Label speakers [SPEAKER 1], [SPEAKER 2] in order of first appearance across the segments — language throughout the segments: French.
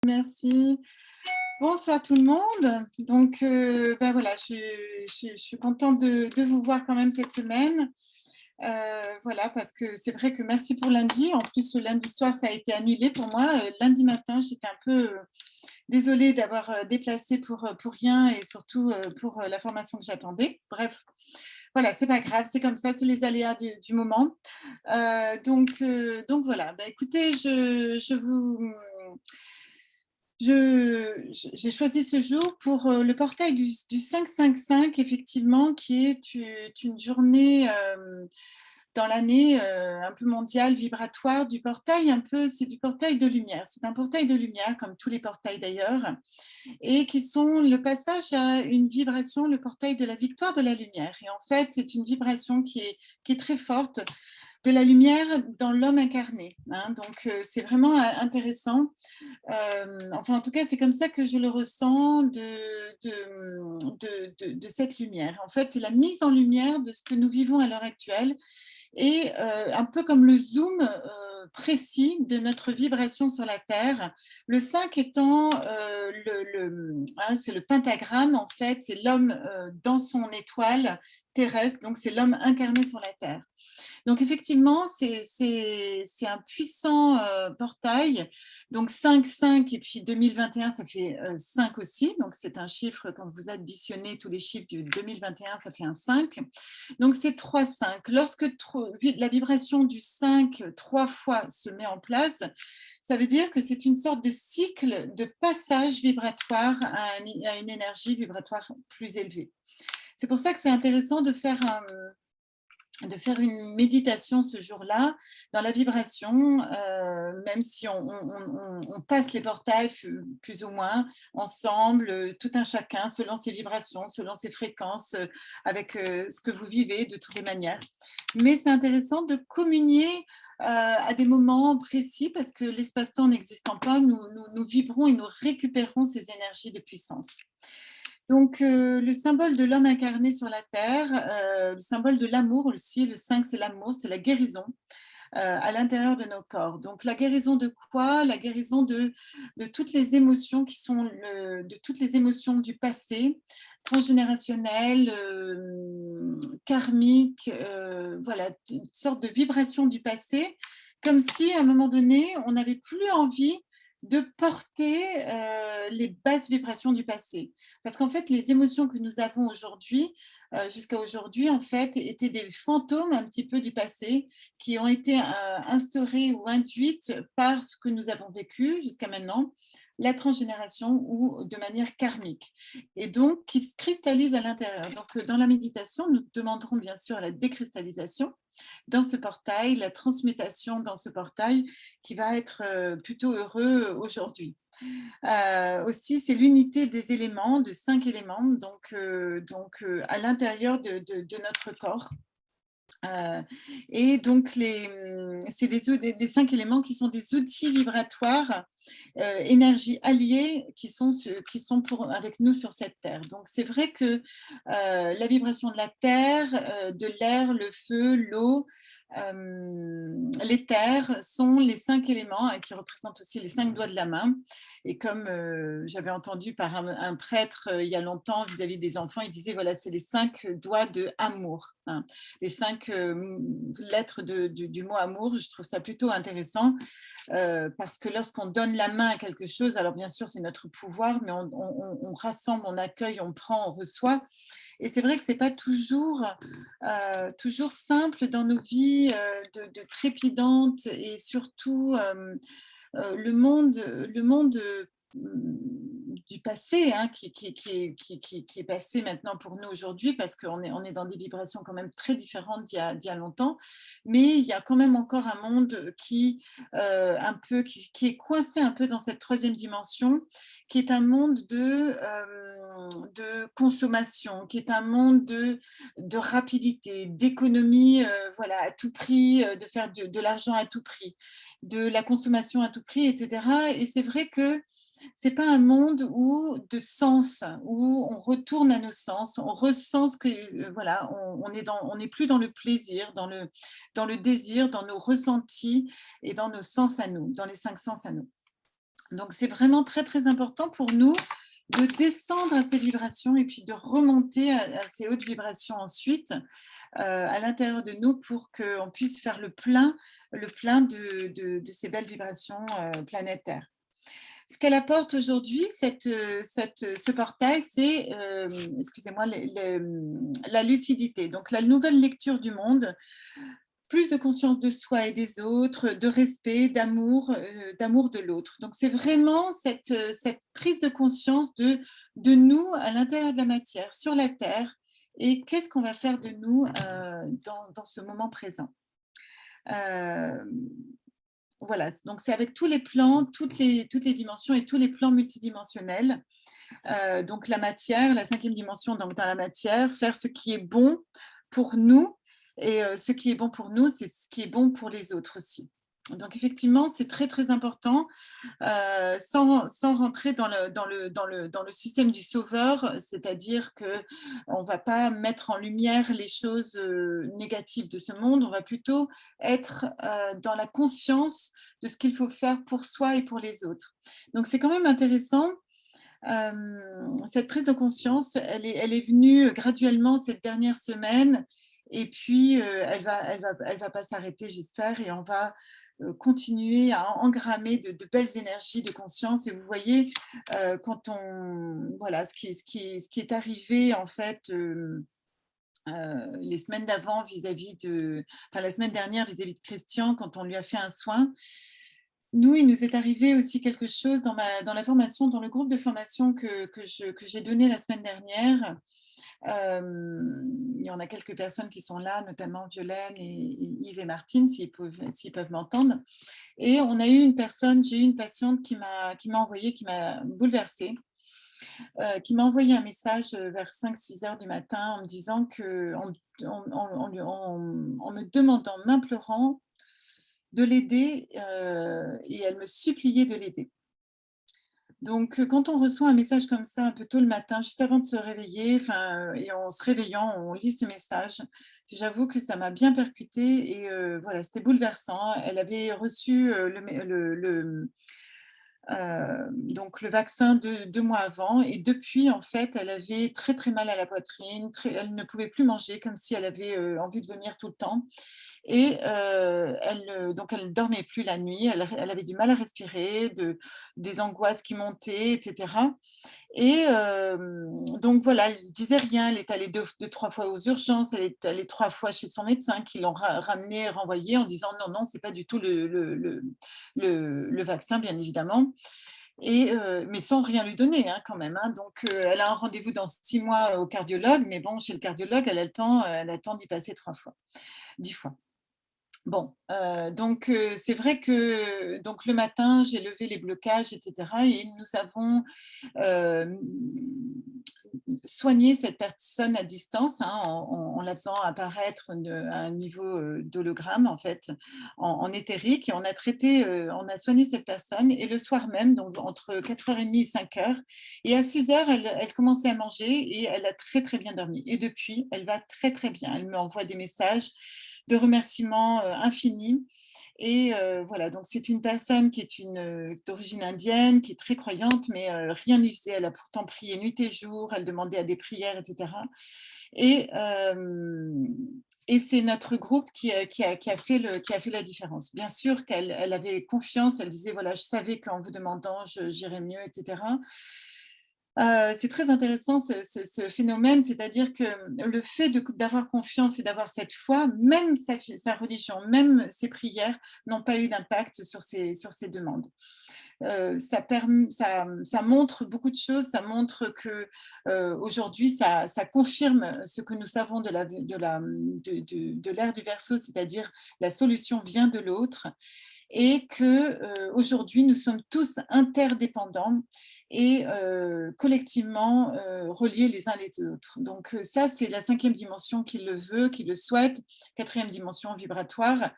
[SPEAKER 1] Merci. Bonsoir tout le monde. Donc, voilà, je suis contente de vous voir quand même cette semaine. Voilà, parce que c'est vrai que merci pour lundi. En plus, le lundi soir, ça a été annulé pour moi. Lundi matin, j'étais un peu désolée d'avoir déplacé pour rien et surtout pour la formation que j'attendais. Bref, voilà, c'est pas grave, c'est comme ça, c'est les aléas du moment. Donc voilà, bah, écoutez, j'ai choisi ce jour pour le portail du 555, effectivement, qui est une journée dans l'année un peu mondiale, vibratoire, du portail un peu, c'est du portail de lumière. C'est un portail de lumière, comme tous les portails d'ailleurs, et qui sont le passage à une vibration, le portail de la victoire de la lumière. Et en fait, c'est une vibration qui est très forte de la lumière dans l'homme incarné, hein. Donc, c'est vraiment intéressant. Enfin, en tout cas, c'est comme ça que je le ressens de cette lumière. En fait, c'est la mise en lumière de ce que nous vivons à l'heure actuelle et un peu comme le zoom précis de notre vibration sur la Terre. Le 5 étant, c'est le pentagramme, en fait, c'est l'homme dans son étoile terrestre, donc c'est l'homme incarné sur la Terre. Donc effectivement, c'est un puissant portail. Donc 5, 5 et puis 2021, ça fait 5 aussi. Donc c'est un chiffre, quand vous additionnez tous les chiffres du 2021, ça fait un 5. Donc c'est 3, 5. Lorsque la vibration du 5 trois fois se met en place, ça veut dire que c'est une sorte de cycle de passage vibratoire à une énergie vibratoire plus élevée. C'est pour ça que c'est intéressant de faire une méditation ce jour-là dans la vibration, même si on passe les portails plus ou moins ensemble, tout un chacun, selon ses vibrations, selon ses fréquences, avec ce que vous vivez de toutes les manières. Mais c'est intéressant de communier à des moments précis parce que l'espace-temps n'existant pas, nous vibrons et nous récupérons ces énergies de puissance. Donc, le symbole de l'homme incarné sur la terre, le symbole de l'amour aussi, le 5 c'est l'amour, c'est la guérison à l'intérieur de nos corps. Donc la guérison de quoi? La guérison de toutes les émotions qui sont de toutes les émotions du passé, transgénérationnelles, karmiques, voilà, une sorte de vibration du passé, comme si à un moment donné, on n'avait plus envie de porter les basses vibrations du passé. Parce qu'en fait, les émotions que nous avons aujourd'hui, jusqu'à aujourd'hui, en fait, étaient des fantômes un petit peu du passé qui ont été instaurées ou induites par ce que nous avons vécu jusqu'à maintenant, la transgénération ou de manière karmique, et donc qui se cristallisent à l'intérieur. Donc, dans la méditation, nous demanderons bien sûr la décristallisation dans ce portail, la transmutation dans ce portail qui va être plutôt heureux aujourd'hui. Aussi, c'est l'unité des éléments, de 5 éléments, à l'intérieur de notre corps. Heu et donc c'est les 5 éléments qui sont des outils vibratoires, énergies alliées qui sont pour avec nous sur cette terre. Donc c'est vrai que, la vibration de la terre, de l'air, le feu, l'eau, l'éther sont les 5 éléments, qui représentent aussi les 5 doigts de la main. Et comme, j'avais entendu par un prêtre, il y a longtemps vis-à-vis des enfants, il disait: «Voilà, c'est les 5 doigts de amour», hein, les 5 lettres du mot amour. Je trouve ça plutôt intéressant parce que lorsqu'on donne la main à quelque chose, alors bien sûr c'est notre pouvoir, mais on rassemble, on accueille, on prend, on reçoit. Et c'est vrai que c'est pas toujours simple dans nos vies de trépidantes, et surtout le monde du passé, hein, qui est passé maintenant pour nous aujourd'hui, parce qu'on est dans des vibrations quand même très différentes d'il y a longtemps. Mais il y a quand même encore un monde qui est coincé un peu dans cette troisième dimension, qui est un monde de consommation, qui est un monde de rapidité, d'économie, voilà, à tout prix, de faire de l'argent à tout prix, de la consommation à tout prix, et cetera. Et c'est vrai que c'est pas un monde de sens, où on retourne à nos sens, on ressent ce que, voilà, on n'est plus dans le plaisir, dans le désir, dans nos ressentis et dans nos sens à nous, dans les 5 sens à nous. Donc, c'est vraiment très, très important pour nous de descendre à ces vibrations et puis de remonter à ces hautes vibrations ensuite à l'intérieur de nous pour qu'on puisse faire le plein de ces belles vibrations planétaires. Ce qu'elle apporte aujourd'hui, ce portail, c'est, excusez-moi, la lucidité. Donc, la nouvelle lecture du monde, plus de conscience de soi et des autres, de respect, d'amour de l'autre. Donc, c'est vraiment cette prise de conscience de nous à l'intérieur de la matière, sur la Terre, et qu'est-ce qu'on va faire de nous dans ce moment présent. Euh, voilà, donc c'est avec tous les plans, toutes les dimensions et tous les plans multidimensionnels. Donc la matière, la cinquième dimension, donc dans la matière, faire ce qui est bon pour nous. Et ce qui est bon pour nous, c'est ce qui est bon pour les autres aussi. Donc effectivement, c'est très très important, sans rentrer dans le système du sauveur, c'est-à-dire qu'on ne va pas mettre en lumière les choses négatives de ce monde, on va plutôt être dans la conscience de ce qu'il faut faire pour soi et pour les autres. Donc c'est quand même intéressant. Cette prise de conscience, elle est venue graduellement cette dernière semaine et puis elle va pas s'arrêter, j'espère, et on va continuer à engrammer de belles énergies de conscience. Et vous voyez, quand on, voilà, ce qui est arrivé en fait les semaines d'avant vis-à-vis de, enfin la semaine dernière vis-à-vis de Christian, quand on lui a fait un soin. Nous, il nous est arrivé aussi quelque chose dans la formation, dans le groupe de formation que j'ai donné la semaine dernière. Il y en a quelques personnes qui sont là, notamment Violaine et Yves et Martine, s'ils peuvent m'entendre. Et on a eu une personne, j'ai eu une patiente qui m'a envoyé, qui m'a bouleversée, qui m'a envoyé un message vers 5-6 heures du matin en me disant que, en me demandant, m'implorant de l'aider, et elle me suppliait de l'aider. Donc, quand on reçoit un message comme ça un peu tôt le matin, juste avant de se réveiller, et en se réveillant, on lit ce message, j'avoue que ça m'a bien percuté et voilà, c'était bouleversant. Elle avait reçu donc le vaccin 2 mois avant, et depuis, en fait, elle avait très très mal à la poitrine, elle ne pouvait plus manger, comme si elle avait envie de vomir tout le temps. Et donc elle ne dormait plus la nuit, elle avait du mal à respirer, des angoisses qui montaient, etc. Et donc voilà, elle ne disait rien, elle est allée 3 fois aux urgences, elle est allée 3 fois chez son médecin qui l'ont ramenée, renvoyée en disant non, non, c'est pas du tout le vaccin, bien évidemment. Et mais sans rien lui donner quand même. Donc elle a un rendez-vous dans 6 mois au cardiologue, mais bon, chez le cardiologue, elle a le temps d'y passer 3 fois, 10 fois. Bon, donc c'est vrai que donc le matin, j'ai levé les blocages et cetera, et nous avons, hem, soigné cette personne à distance, en la faisant apparaître à un niveau, d'hologramme en fait, en éthérique, et on a soigné cette personne, et le soir même, donc entre 4h30 et 5h, et à 6h, elle commençait à manger et elle a très, très bien dormi, et depuis, elle va très, très bien. Elle m'envoie des messages de remerciements infinis. Et voilà, donc c'est une personne qui est d'origine indienne, qui est très croyante, mais rien n'y faisait. Elle a pourtant prié nuit et jour, elle demandait à des prières, etc. Et, et c'est notre groupe qui a fait la différence. Bien sûr qu'elle avait confiance, elle disait, voilà, je savais qu'en vous demandant, j'irais mieux, etc. C'est très intéressant ce phénomène, c'est-à-dire que le fait d'avoir confiance et d'avoir cette foi, même sa religion, même ses prières n'ont pas eu d'impact sur ses demandes. Ça montre beaucoup de choses, ça montre que aujourd'hui, ça confirme ce que nous savons de l'ère du Verseau, c'est-à-dire la solution vient de l'autre, et que aujourd'hui nous sommes tous interdépendants et collectivement reliés les uns les autres. Donc ça, c'est la cinquième dimension qui le veut, qui le souhaite, quatrième dimension vibratoire.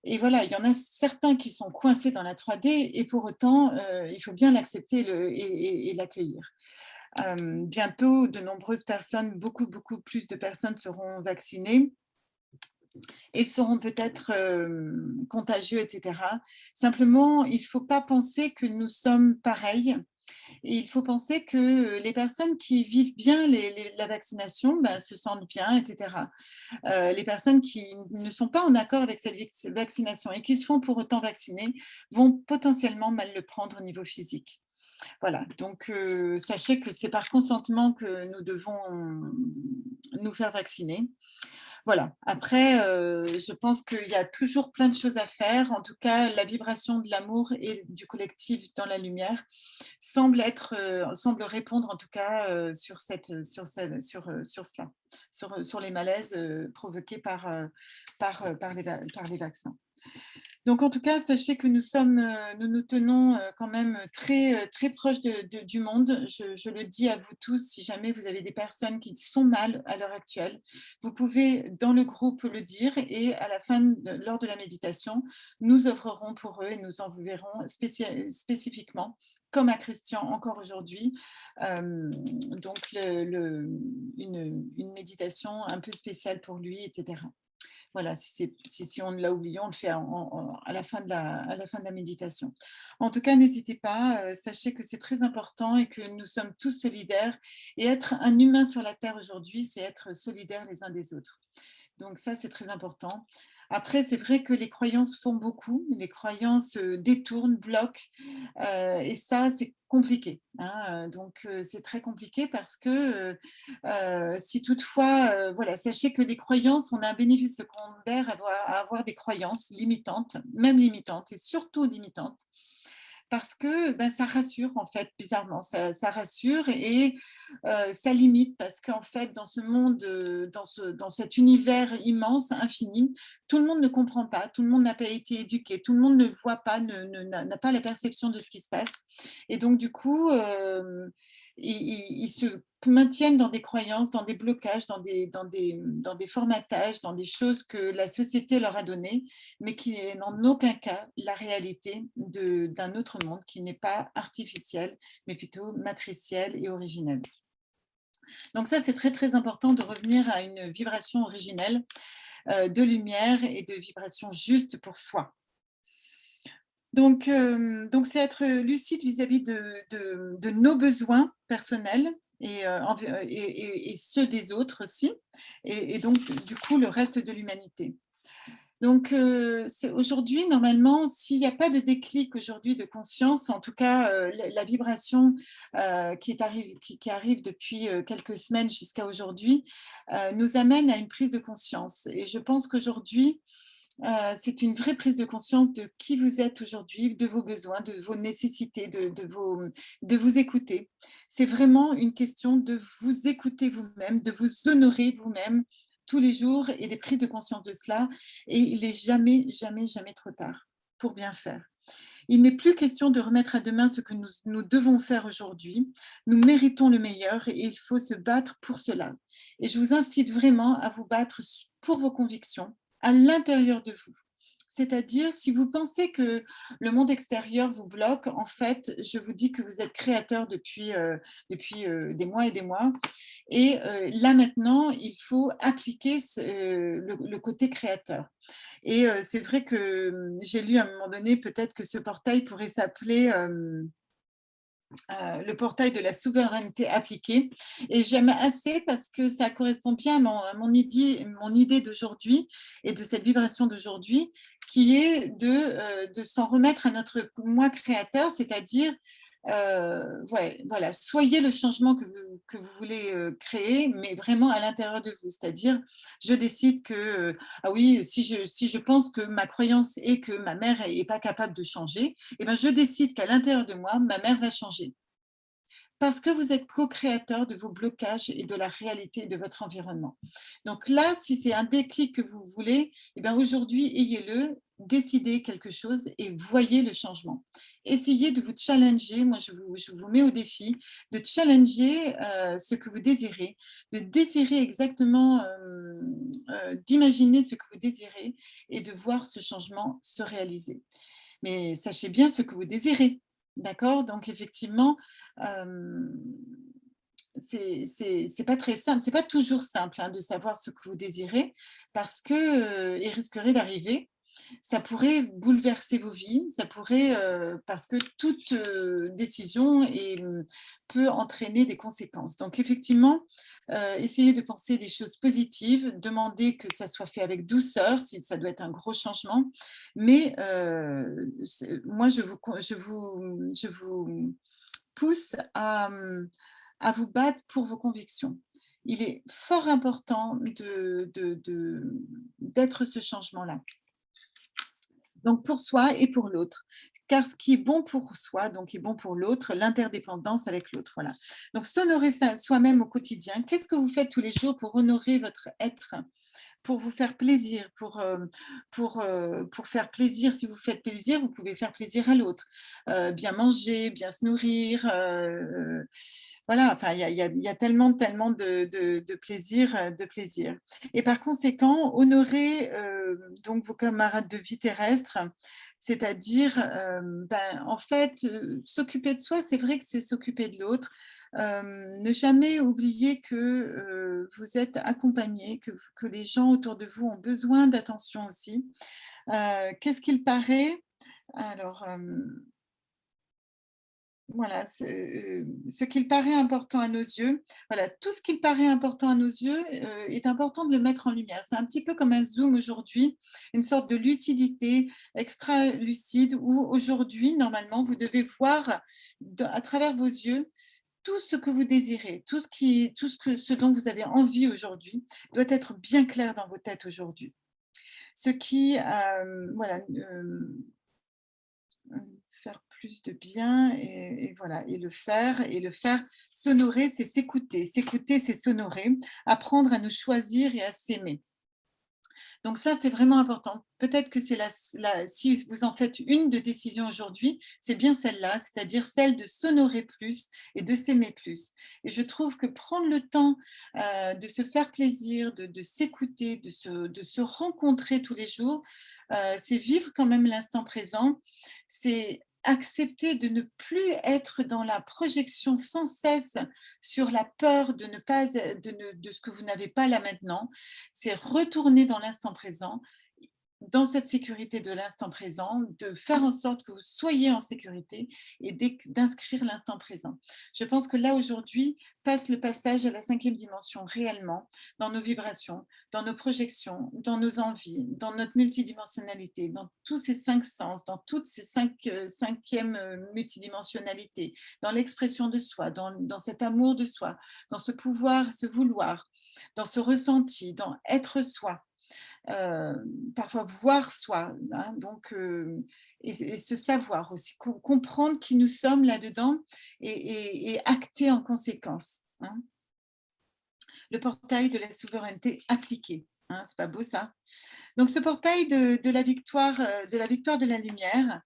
[SPEAKER 1] Et voilà, il y en a certains qui sont coincés dans la 3D, et pour autant, il faut bien l'accepter et l'accueillir. Bientôt, de nombreuses personnes, beaucoup, beaucoup plus de personnes seront vaccinées. ils seront peut-être contagieux, etc. Simplement, il ne faut pas penser que nous sommes pareils. Et il faut penser que les personnes qui vivent bien la vaccination ben, se sentent bien, etc. Les personnes qui ne sont pas en accord avec cette vaccination et qui se font pour autant vacciner vont potentiellement mal le prendre au niveau physique. Voilà, donc sachez que c'est par consentement que nous devons nous faire vacciner. Voilà. Après, je pense qu'il y a toujours plein de choses à faire. En tout cas, la vibration de l'amour et du collectif dans la lumière semble répondre en tout cas sur cela, sur les malaises provoqués par les vaccins. Donc, en tout cas, sachez que nous nous tenons quand même très proches du monde. Je le dis à vous tous, si jamais vous avez des personnes qui sont mal à l'heure actuelle, vous pouvez dans le groupe le dire et à la fin, lors de la méditation, nous œuvrerons pour eux et nous enverrons spécifiquement, comme à Christian encore aujourd'hui, donc une méditation un peu spéciale pour lui, etc. Voilà, si on l'a oublié, on le fait à la fin à la fin de la méditation. En tout cas, n'hésitez pas, sachez que c'est très important et que nous sommes tous solidaires. Et être un humain sur la Terre aujourd'hui, c'est être solidaires les uns des autres. Donc ça, c'est très important. Après, c'est vrai que les croyances font beaucoup, les croyances détournent, bloquent, et ça, c'est compliqué, hein. Donc, c'est très compliqué parce que si toutefois, voilà, sachez que les croyances, on a un bénéfice secondaire à avoir des croyances limitantes, même limitantes et surtout limitantes, parce que ben, ça rassure en fait, bizarrement, ça rassure et ça limite parce qu'en fait, dans ce monde, dans cet univers immense, infini, tout le monde ne comprend pas, tout le monde n'a pas été éduqué, tout le monde ne voit pas, n'a pas la perception de ce qui se passe. Et donc, du coup, ils se maintiennent dans des croyances, dans des blocages, dans des formatages, dans des choses que la société leur a données, mais qui n'est en aucun cas la réalité d'un autre monde qui n'est pas artificiel, mais plutôt matriciel et originel. Donc ça, c'est très, très important de revenir à une vibration originelle de lumière et de vibration juste pour soi. Donc c'est être lucide vis-à-vis de nos besoins personnels et ceux des autres aussi, et donc du coup le reste de l'humanité. Donc, aujourd'hui, normalement, s'il n'y a pas de déclic aujourd'hui de conscience, en tout cas, la vibration qui arrive depuis quelques semaines jusqu'à aujourd'hui, nous amène à une prise de conscience. Et je pense qu'aujourd'hui, c'est une vraie prise de conscience de qui vous êtes aujourd'hui, de vos besoins, de vos nécessités, de vous écouter. C'est vraiment une question de vous écouter vous-même, de vous honorer vous-même tous les jours et des prises de conscience de cela. Et il n'est jamais, jamais, jamais trop tard pour bien faire. Il n'est plus question de remettre à demain ce que nous devons faire aujourd'hui. Nous méritons le meilleur et il faut se battre pour cela. Et je vous incite vraiment à vous battre pour vos convictions à l'intérieur de vous. C'est-à-dire, si vous pensez que le monde extérieur vous bloque, en fait, je vous dis que vous êtes créateur depuis des mois et des mois. Et là, maintenant, il faut appliquer le côté créateur. Et c'est vrai que j'ai lu à un moment donné, peut-être que ce portail pourrait s'appeler le portail de la souveraineté appliquée. Et j'aime assez parce que ça correspond bien à mon idée d'aujourd'hui et de cette vibration d'aujourd'hui, qui est de s'en remettre à notre moi créateur, c'est-à-dire, ouais, voilà, soyez le changement que vous voulez créer, mais vraiment à l'intérieur de vous. C'est-à-dire, je décide que, ah oui, si je pense que ma croyance est que ma mère n'est pas capable de changer, eh ben, je décide qu'à l'intérieur de moi, ma mère va changer. Parce que vous êtes co-créateur de vos blocages et de la réalité de votre environnement. Donc là, si c'est un déclic que vous voulez, eh bien aujourd'hui, ayez-le, décidez quelque chose et voyez le changement. Essayez de vous challenger, moi je vous mets au défi, de challenger ce que vous désirez, de désirer exactement, d'imaginer ce que vous désirez et de voir ce changement se réaliser. Mais sachez bien ce que vous désirez. D'accord? Donc effectivement, hem, c'est pas très simple, c'est pas toujours simple, hein, de savoir ce que vous désirez parce que, il risquerait d'arriver. Ça pourrait bouleverser vos vies, ça pourrait, parce que toute, décision peut entraîner des conséquences. Donc effectivement, essayez de penser des choses positives, demandez que ça soit fait avec douceur si ça doit être un gros changement, mais moi je vous pousse à vous battre pour vos convictions. Il est fort important d'être ce changement-là. Donc pour soi et pour l'autre. Car ce qui est bon pour soi, donc est bon pour l'autre, l'interdépendance avec l'autre, voilà. Donc s'honorer soi-même au quotidien. Qu'est-ce que vous faites tous les jours pour honorer votre être? Pour vous faire plaisir, pour faire plaisir. Si vous faites plaisir, vous pouvez faire plaisir à l'autre. Bien manger, bien se nourrir, voilà, enfin il y a tellement, tellement de plaisir, de plaisir. Et par conséquent, honorer, donc vos camarades de vie terrestre, c'est-à-dire, en fait, s'occuper de soi, c'est vrai que c'est s'occuper de l'autre. Ne jamais oublier que, vous êtes accompagné, que les gens autour de vous ont besoin d'attention aussi. Qu'est-ce qu'il paraît? Alors, voilà, ce qu'il paraît important à nos yeux, voilà, tout ce qu'il paraît important à nos yeux, est important de le mettre en lumière. C'est un petit peu comme un zoom aujourd'hui, une sorte de lucidité extra lucide où aujourd'hui, normalement, vous devez voir à travers vos yeux tout ce que vous désirez, ce dont vous avez envie aujourd'hui doit être bien clair dans vos têtes aujourd'hui. Ce qui, voilà, faire plus de bien et voilà et le faire s'honorer, c'est s'écouter. S'écouter, c'est s'honorer, apprendre à nous choisir et à s'aimer. Donc ça, c'est vraiment important. Peut-être que c'est si vous en faites une de décision aujourd'hui, c'est bien celle-là, c'est-à-dire celle de s'honorer plus et de s'aimer plus. Et je trouve que prendre le temps de se faire plaisir, de s'écouter, de se rencontrer tous les jours, c'est vivre quand même l'instant présent, c'est accepter de ne plus être dans la projection sans cesse sur la peur de ne pas, de ce que vous n'avez pas là maintenant, c'est retourner dans l'instant présent, dans cette sécurité de l'instant présent, de faire en sorte que vous soyez en sécurité et d'inscrire l'instant présent. Je pense que là, aujourd'hui, passe le passage à la cinquième dimension réellement, dans nos vibrations, dans nos projections, dans nos envies, dans notre multidimensionnalité, dans tous ces cinq sens, dans toutes ces cinquièmes multidimensionnalités, dans l'expression de soi, dans cet amour de soi, dans ce pouvoir, ce vouloir, dans ce ressenti, dans être soi. Euh, Parfois voir soi, hein, donc, et se savoir aussi, comprendre qui nous sommes là-dedans et acter en conséquence, hein. Le portail de la souveraineté appliquée, hein, c'est pas beau ça? Donc ce portail de la victoire de la lumière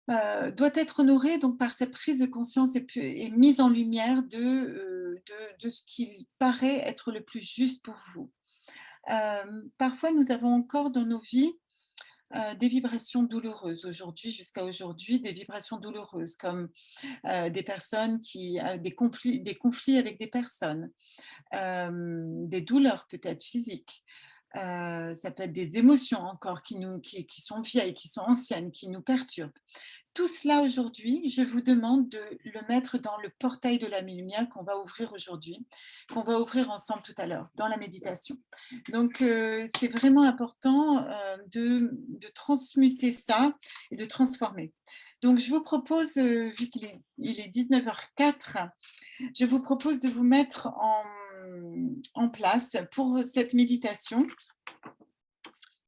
[SPEAKER 1] doit être honoré donc par cette prise de conscience et mise en lumière de ce qui paraît être le plus juste pour vous. Parfois, nous avons encore dans nos vies des vibrations douloureuses aujourd'hui, jusqu'à aujourd'hui, des vibrations douloureuses comme des personnes des conflits avec des personnes, des douleurs peut-être physiques. Ça peut être des émotions encore qui sont vieilles, qui sont anciennes, qui nous perturbent. Tout cela aujourd'hui, je vous demande de le mettre dans le portail de la lumière qu'on va ouvrir aujourd'hui, qu'on va ouvrir ensemble tout à l'heure dans la méditation. Donc, c'est vraiment important de transmuter ça et de transformer. Donc, je vous propose, vu il est 19h04, je vous propose de vous mettre en place pour cette méditation.